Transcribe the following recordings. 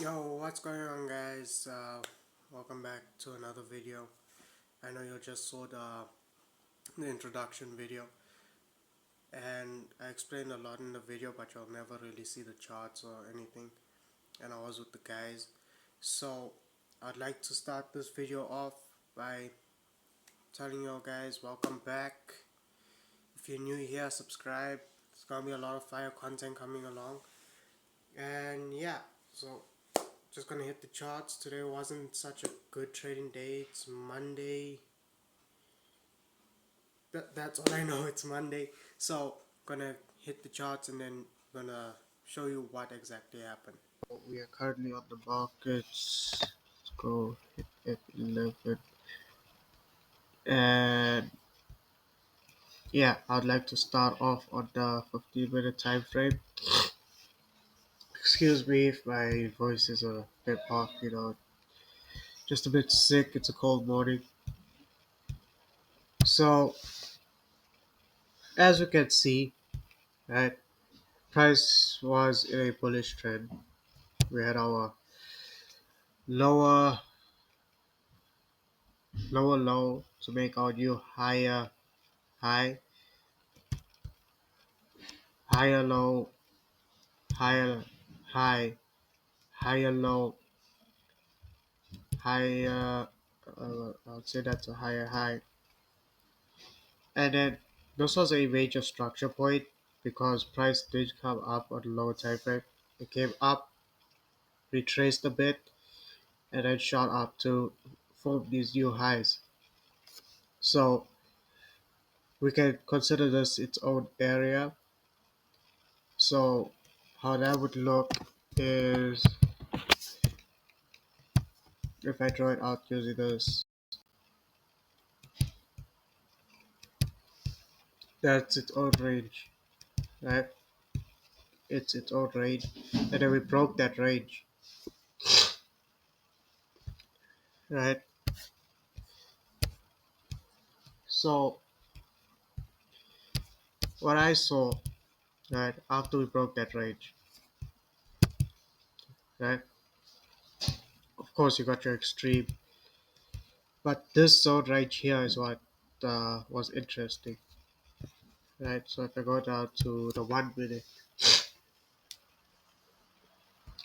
Yo, what's going on, guys? Welcome back to another video. I know you just saw the introduction video, and I explained a lot in the video, but you'll never really see the charts or anything. And I was with the guys, so I'd like to start this video off by telling you guys welcome back. If you're new here, subscribe. There's gonna be a lot of fire content coming along, and yeah, so just gonna hit the charts. Today wasn't such a good trading day. It's Monday. That's all I know. It's Monday. So gonna hit the charts and then gonna show you what exactly happened. We are currently on the markets. Let's go hit F11. And yeah, I'd like to start off on the 15-minute time frame. Excuse me if my voice is a bit off, just a bit sick. It's a cold morning. So as you can see, right, price was in a bullish trend. We had our lower low to make our new higher high, higher low, higher high, higher low, higher. I would say that's a higher high, and then this was a major structure point because price did come up on the lower time frame. It came up, retraced a bit, and then shot up to form these new highs. So we can consider this its own area. So how that would look is if I draw it out using this, that's its own range, right? It's its own range, and then we broke that range, right? So what I saw, right, after we broke that range, right? Of course, you got your extreme, but this zone right here is what was interesting, right? So if I go down to the 1 minute,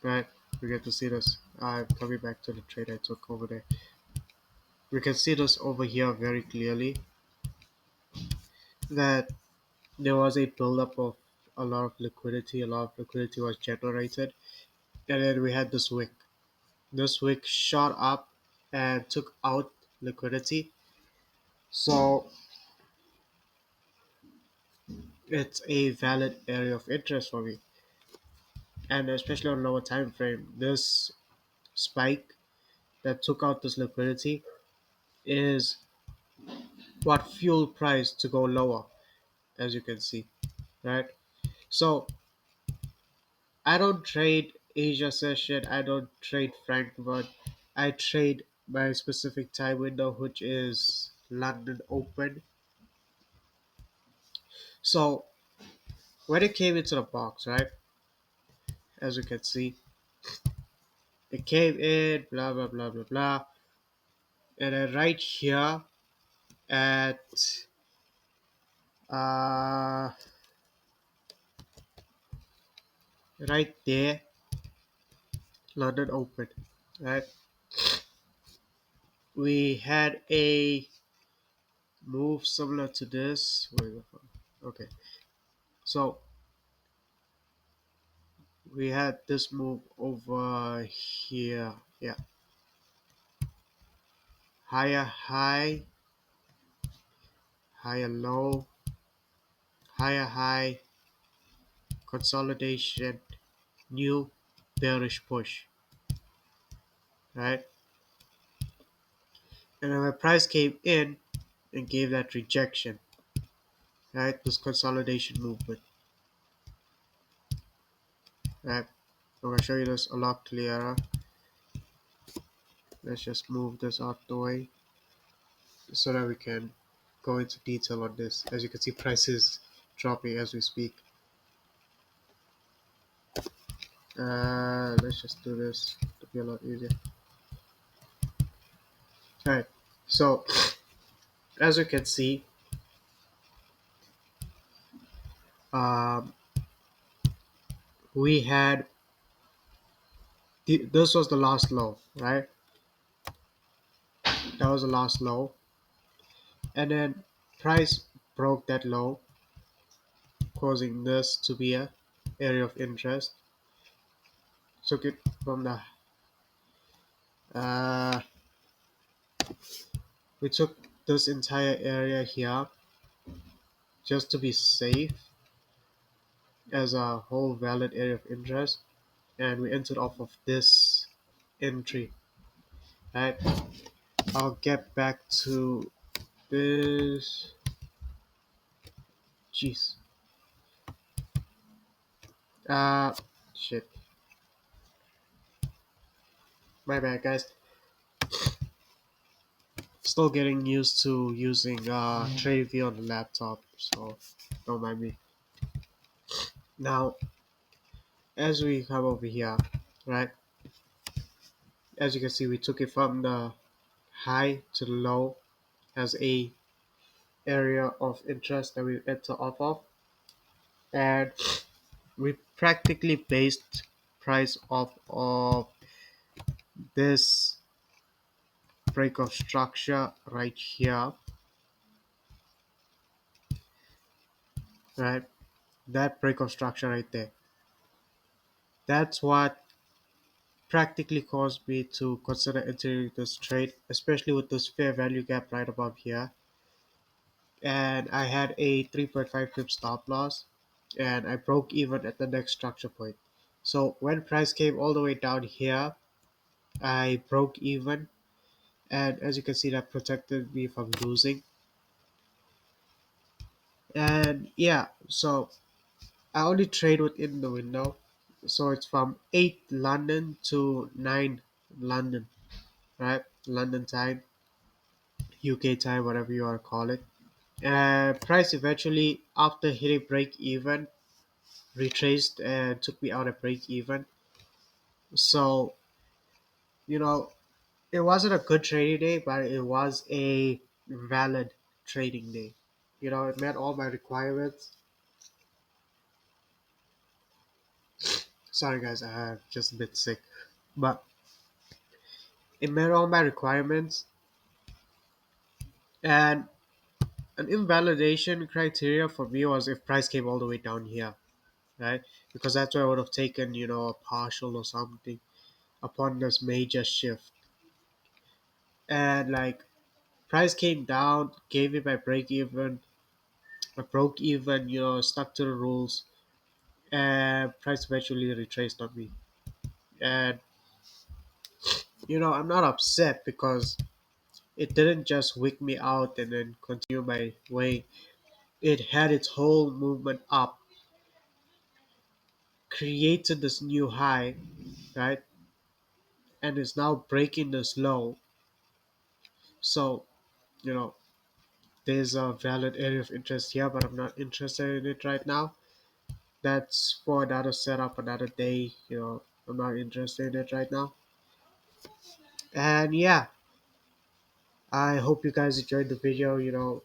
right, we get to see this. I'm coming back to the trade I took over there. We can see this over here very clearly that there was a buildup of a lot of liquidity. A lot of liquidity was generated, and then we had this wick. This wick shot up and took out liquidity. So it's a valid area of interest for me, and especially on lower time frame, this spike that took out this liquidity is what fueled price to go lower, as you can see, right? So I don't trade Asia session. I don't trade Frankfurt. I trade my specific time window, which is London Open. So when it came into the box, right, as you can see, it came in, blah blah blah blah blah, and then right here at uh right there, London Open, right, we had a move similar to this. Okay, so we had this move over here, yeah, higher high, higher low, higher high, consolidation, new bearish push, right? And then my price came in and gave that rejection, right? This consolidation movement, right? I'm gonna show you this a lot clearer. Let's just move this out the way so that we can go into detail on this. As you can see, price is dropping as we speak. Let's just do this to be a lot easier. All right. So as you can see, um, we had this was the last low, right? That was the last low, and then price broke that low, causing this to be a area of interest. Took it from the uh, we took this entire area here just to be safe as a whole valid area of interest, and we entered off of this entry, right? I'll get back to this. Jeez. Uh, shit. My bad, guys. Still getting used to using TradingView on the laptop, so don't mind me. Now, as we come over here, right? As you can see, we took it from the high to the low as a area of interest that we enter off of, and we practically based price off of this break of structure right here, right? That break of structure right there. That's what practically caused me to consider entering this trade, especially with this fair value gap right above here. And I had a 3.5 pip stop loss, and I broke even at the next structure point. So when price came all the way down here, I broke even, and as you can see, that protected me from losing. And yeah, so I only trade within the window. So it's from 8 London to 9 London, right? London time, UK time, whatever you want to call it. Price eventually, after hitting break even, retraced and took me out at break even. So, you know, it wasn't a good trading day, but it was a valid trading day. It met all my requirements. Sorry, guys, I'm just a bit sick. But it met all my requirements, and an invalidation criteria for me was if price came all the way down here, right? Because that's where I would have taken, a partial or something upon this major shift. And like price came down, gave me my break even, I broke even, stuck to the rules, and price eventually retraced on me. And I'm not upset because it didn't just wick me out and then continue my way. It had its whole movement up, created this new high, right? And is now breaking this low. So, you know, there's a valid area of interest here, but I'm not interested in it right now. That's for another setup, another day. I'm not interested in it right now. And yeah, I hope you guys enjoyed the video.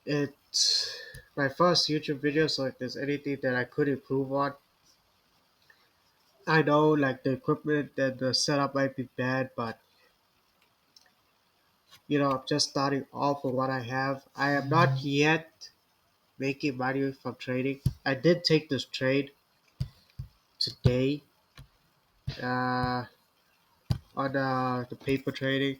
It's my first YouTube video, so if there's anything that I could improve on, I know like the equipment and the setup might be bad, but I'm just starting off with what I have. I am not yet making money from trading. I did take this trade today uh, on the paper trading,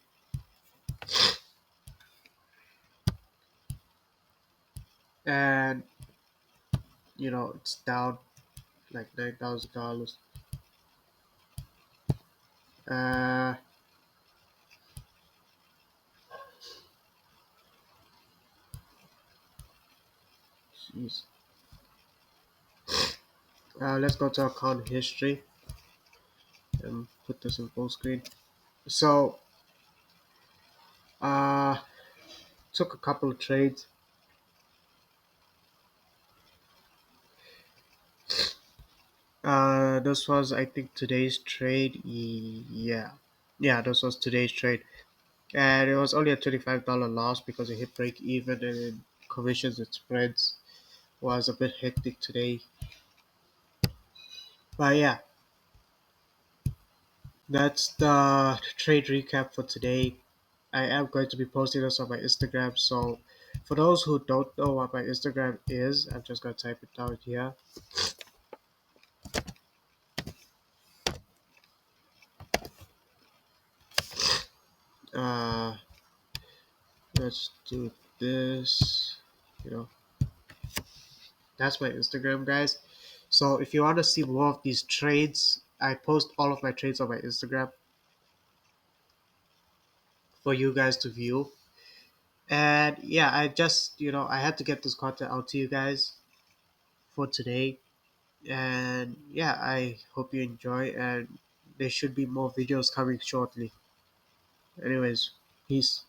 and it's down like $9,000. Uh, jeez. Let's go to account history and put this in full screen. So, uh, took a couple of trades. This was, I think, today's trade. Yeah, this was today's trade, and it was only a $25 loss because it hit break even, and commissions and spreads was a bit hectic today. But yeah, that's the trade recap for today. I am going to be posting this on my Instagram. So, for those who don't know what my Instagram is, I'm just going to type it down here. Uh, let's do this. You know, that's my Instagram, guys. So, if you want to see more of these trades, I post all of my trades on my Instagram for you guys to view. And yeah, I had to get this content out to you guys for today. And yeah, I hope you enjoy, and there should be more videos coming shortly. Anyways, peace.